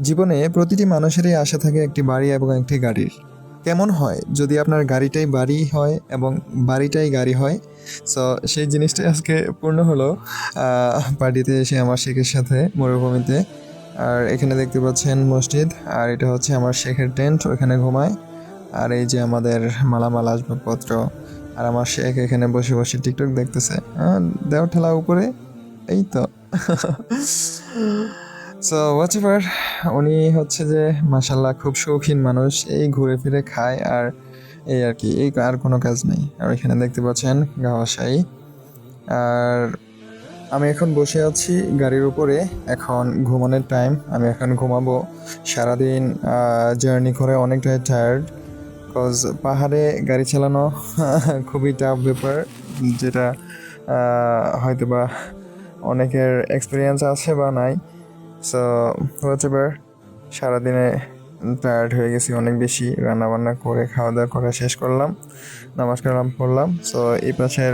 জীবনে প্রতিটি মানুষেরই আশা থাকে একটি বাড়ি এবং একটি গাড়ির। কেমন হয় যদি আপনার গাড়িটাই বাড়ি হয় এবং বাড়িটাই গাড়ি হয়? সো সেই জিনিসটাই আজকে পূর্ণ হলো পার্টিতে এসে আমার শেখের সাথে মরুভূমিতে। আর এখানে দেখতে পাচ্ছেন মসজিদ, আর এটা হচ্ছে আমার শেখের টেন্ট, ওখানে ঘুমায়। আর এই যে আমাদের মালামাল আসবাবপত্র, আর আমার শেখ এখানে বসে বসে টিকটক দেখতেছে। দেওয়া ঠেলা উপরে, এই তো। সো হোয়াট এভার, উনি হচ্ছে যে মাশাল্লাহ খুব শৌখিন মানুষ, এই ঘুরে ফিরে খায় আর এই আর কি, এই আর কোনো কাজ নেই। আর এখানে দেখতে পাচ্ছেন গাওয়া শাহী। আর আমি এখন বসে আছি গাড়ির উপরে, এখন ঘুমানোর টাইম, আমি এখন ঘুমাবো। সারাদিন জার্নি করে অনেকটাই টায়ার্ড, কজ পাহাড়ে গাড়ি চালানো খুবই টাফ ব্যাপার, যেটা হয়তোবা অনেকের এক্সপিরিয়েন্স আছে বা নাই। সো হোয়াটএভার, সারাদিনে টায়ার্ড হয়ে গেছি অনেক বেশি, রান্না বান্না করে খাওয়া দাওয়া করে শেষ করলাম, নামাজ কালাম পড়লাম। সো এই পাশের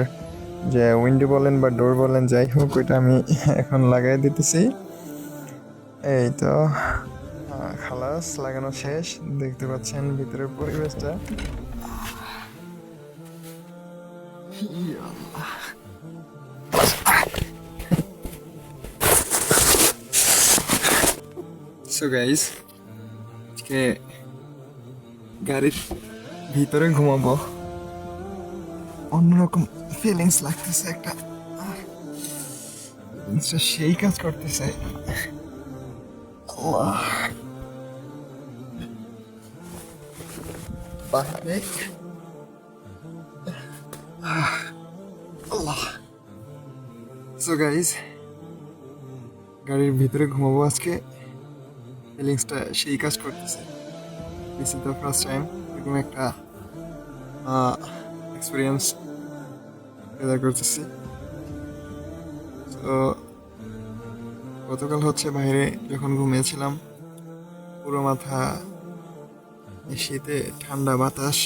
যে উইন্ডো বলেন বা ডোর বলেন যাই হোক, ওইটা আমি এখন লাগাই দিতেছি। এই তো খালাস লাগানো শেষ, দেখতে পাচ্ছেন ভিতরের পরিবেশটা। সো গাইস, আজকে গাড়ির ভিতরে ঘুমাবো, অন্যরকম ফিলিংস লাগতেছে একটা, ফিলিংসটা সেই কাজ করতেছে। আল্লাহ, বাইরে আল্লাহ। সো গাইস, গাড়ির ভিতরে ঘুমাবো আজকে, ফিলিংসটা সেই কাজ করতেছে। This is the first time এরকম একটা এক্সপিরিয়েন্স শেয়ার করতেছি। তো গতকাল হচ্ছে বাইরে যখন ঘুমিয়েছিলাম, পুরো মাথা এই শীতে, ঠান্ডা বাতাস,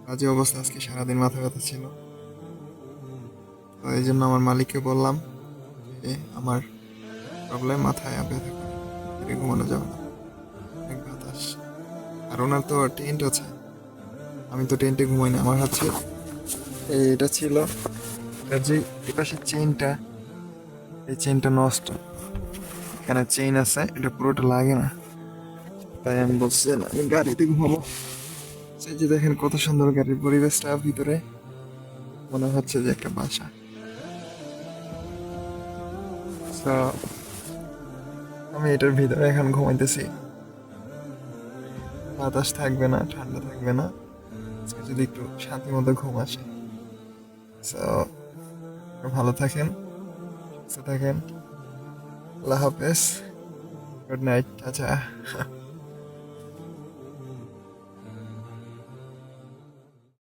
বাজে অবস্থা। আজকে সারাদিন মাথা ব্যথা ছিল, তো এই জন্য আমার মালিককে বললাম যে আমার প্রবলেম, মাথায় ব্যথা করে, এটা ঘুমানো যাবে না, অনেক বাতাস। আর ওনার তো টেন্ট আছে, আমি তো টেন্টে ঘুমাই না। আমার হচ্ছে এটা ছিল, এটার যে এপাশে চেইনটা, এই চেইনটা নষ্ট, এখানে চেইন আছে, এটা পুরোটা লাগে না, তাই আমি বলছি না, আমি গাড়িতে ঘুমাবো। সেই যে দেখেন কত সুন্দর গাড়ির পরিবেশটা, ভিতরে মনে হচ্ছে যে একটা বাসা। তো আমি এটার ভিতরে এখন ঘুমাইতেছি, বাতাস থাকবে না, ঠান্ডা থাকবে না, আজকে যদি একটু শান্তি মতো ঘুম আসে। তো ভালো থাকেন, সুস্থ থাকেন, আল্লাহ হাফেজ, গুড নাইট, টাটা।